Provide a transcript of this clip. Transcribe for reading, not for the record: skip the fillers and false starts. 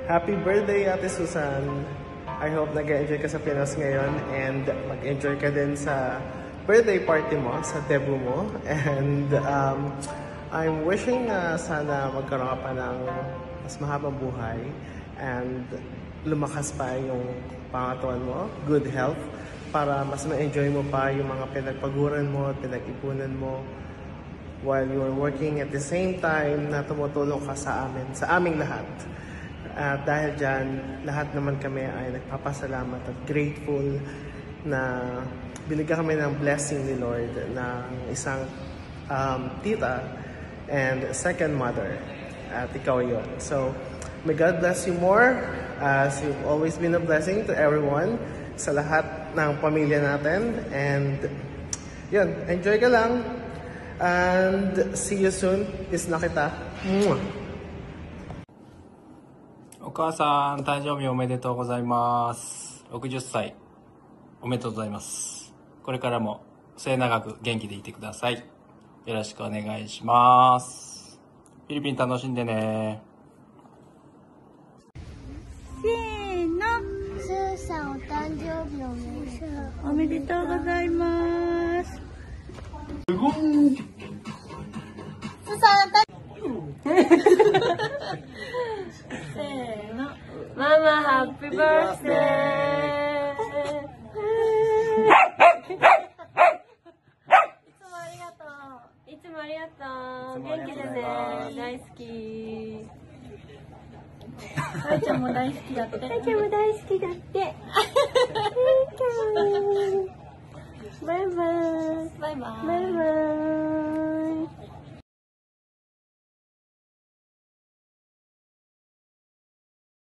Happy birthday, Ate Susan! I hope nag-enjoy ka sa Pinas ngayon and mag-enjoy ka din sa birthday party mo, sa debut mo. And I'm wishing na sana magkaroon ka pa ng mas mahabang buhay and lumakas pa yung pangatawan mo, good health, para mas ma-enjoy mo pa yung mga pinagpaguran mo, pinag-ipunan mo while you're working at the same time na tumutulong ka sa amin, sa aming lahat. At dahil dyan, lahat naman kami ay nagpapasalamat at grateful na binigyan kami ng blessing ni Lord ng isang tita and second mother. At ikaw yun. So, may God bless you more as you've always been a blessing to everyone sa lahat ng pamilya natin. And yun, enjoy ka lang. And see you soon. Kiss na kita. Mwah! お母さん、誕生日おめでとうございます。60歳、おめでとうございます。これからも末永く元気でいてください。よろしくお願いします。フィリピン楽しんでね。せーの。スーさんお誕生日おめでとうございます。スーさんお誕せーの。ママハッピーバースデー。いつもありがとう。元気でね。大好き。あいちゃんも大好きだって。あいちゃんも大好きだって。